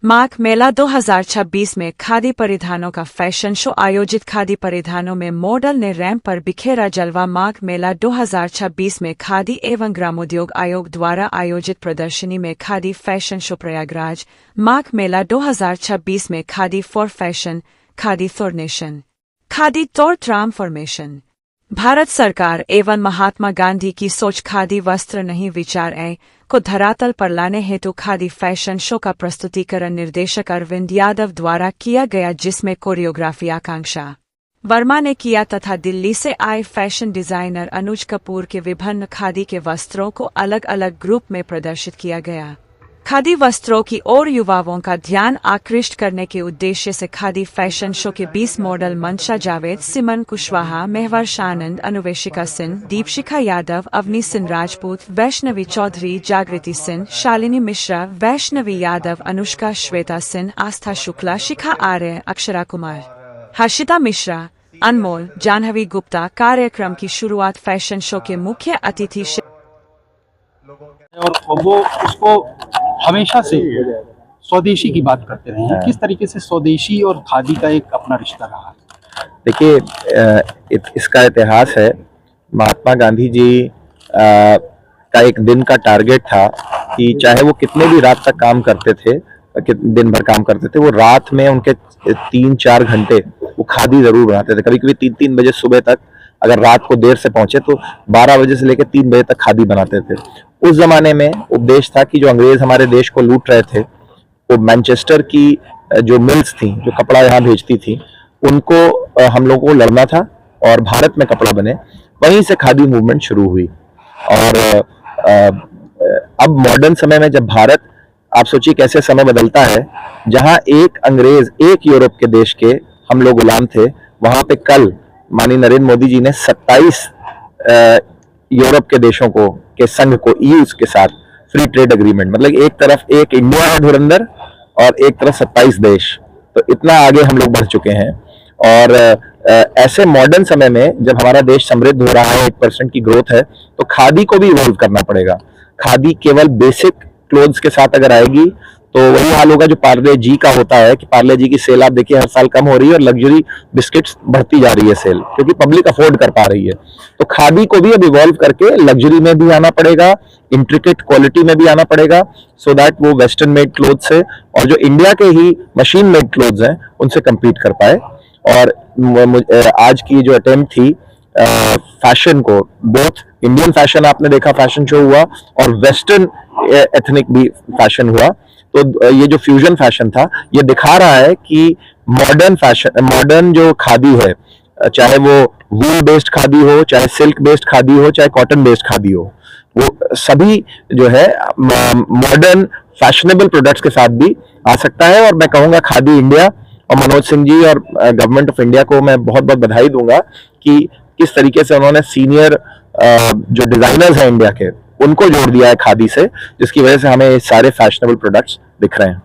माघ मेला 2026 में खादी परिधानों का फैशन शो आयोजित। खादी परिधानों में मॉडल ने रैंप पर बिखेरा जलवा। माघ मेला 2026 में खादी एवं ग्रामोद्योग आयोग द्वारा आयोजित प्रदर्शनी में खादी फैशन शो प्रयागराज। माघ मेला 2026 में khadi for fashion, khadi for nation, khadi तौर ट्रांसफॉर्मेशन। भारत सरकार एवं महात्मा गांधी की सोच खादी वस्त्र नहीं विचार को धरातल पर लाने हेतु खादी फैशन शो का प्रस्तुतिकरण निर्देशक अरविंद यादव द्वारा किया गया, जिसमें कोरियोग्राफी आकांक्षा वर्मा ने किया तथा दिल्ली से आए फैशन डिजाइनर अनुज कपूर के विभिन्न खादी के वस्त्रों को अलग अलग ग्रुप में प्रदर्शित किया गया। खादी वस्त्रों की ओर युवाओं का ध्यान आकृष्ट करने के उद्देश्य से खादी फैशन शो के 20 मॉडल मंशा जावेद, सिमन कुशवाहा, महवर्ष आनंद, अनुवेशिका सिंह, दीपशिखा यादव, अवनी सिंह राजपूत, वैष्णवी चौधरी, जागृति सिंह, शालिनी मिश्रा, वैष्णवी यादव, अनुष्का, श्वेता सिंह, आस्था शुक्ला, शिखा आर्य, अक्षरा कुमार, हर्षिता मिश्रा, अनमोल, जानवी गुप्ता। कार्यक्रम की शुरुआत फैशन शो के मुख्य अतिथि और वो उसको हमेशा से स्वदेशी की बात करते रहे हैं। किस तरीके से स्वदेशी और खादी का एक अपना रिश्ता रहा? देखिए, इसका इतिहास है। महात्मा गांधी जी का एक दिन का टारगेट था कि चाहे वो कितने भी रात तक काम करते थे, दिन भर काम करते थे, वो रात में उनके 3-4 घंटे वो खादी जरूर बनाते थे। कभी कभी 3-3 बजे सुबह तक, अगर रात को देर से पहुंचे तो 12 बजे से लेकर 3 बजे तक खादी बनाते थे। उस जमाने में उपदेश था कि जो अंग्रेज हमारे देश को लूट रहे थे, वो मैनचेस्टर की जो मिल्स थी, जो कपड़ा यहाँ भेजती थी, उनको हम लोगों को लड़ना था और भारत में कपड़ा बने। वहीं से खादी मूवमेंट शुरू हुई। और अब मॉडर्न समय में जब भारत, आप सोचिए कैसे समय बदलता है, जहां एक अंग्रेज, एक यूरोप के देश के हम लोग गुलाम थे, वहां पे कल माननीय नरेंद्र मोदी जी ने 27 यूरोप के देशों को, के संघ को, ईयू के साथ फ्री ट्रेड एग्रीमेंट, मतलब एक तरफ एक इंडिया है धुरंधर और एक तरफ 27 देश। तो इतना आगे हम लोग बढ़ चुके हैं। और ऐसे मॉडर्न समय में जब हमारा देश समृद्ध हो रहा है, 1% की ग्रोथ है, तो खादी को भी इवॉल्व करना पड़ेगा। खादी केवल बेसिक क्लोथ्स के साथ अगर आएगी तो वही हाल होगा जो पार्ले जी का होता है कि पार्ले जी की सेल आप देखिए हर साल कम हो रही है और लग्जरी बिस्किट्स बढ़ती जा रही है सेल, क्योंकि पब्लिक अफोर्ड कर पा रही है। तो खादी को भी अब इवॉल्व करके लग्जरी में भी आना पड़ेगा, इंट्रिकेट क्वालिटी में भी आना पड़ेगा, सो दैट वो वेस्टर्न मेड क्लोथ्स से और जो इंडिया के ही मशीन मेड क्लोथ्स हैं उनसे कम्पीट कर पाए। और आज की जो अटेम्प्ट थी फैशन को, बोथ इंडियन फैशन आपने देखा फैशन शो हुआ और वेस्टर्न एथनिक भी फैशन हुआ, तो ये जो फ्यूजन फैशन था, ये दिखा रहा है कि मॉडर्न फैशन, मॉडर्न जो खादी है, चाहे वो वूल बेस्ड खादी हो, चाहे सिल्क बेस्ड खादी हो, चाहे कॉटन बेस्ड खादी हो, वो सभी जो है मॉडर्न फैशनेबल प्रोडक्ट्स के साथ भी आ सकता है। और मैं कहूंगा खादी इंडिया और मनोज सिंह जी और गवर्नमेंट ऑफ इंडिया को मैं बहुत बहुत बधाई दूंगा कि किस तरीके से उन्होंने सीनियर जो डिजाइनर्स हैं इंडिया के, उनको जोड़ दिया है खादी से, जिसकी वजह से हमें सारे फैशनेबल प्रोडक्ट्स दिख रहे हैं।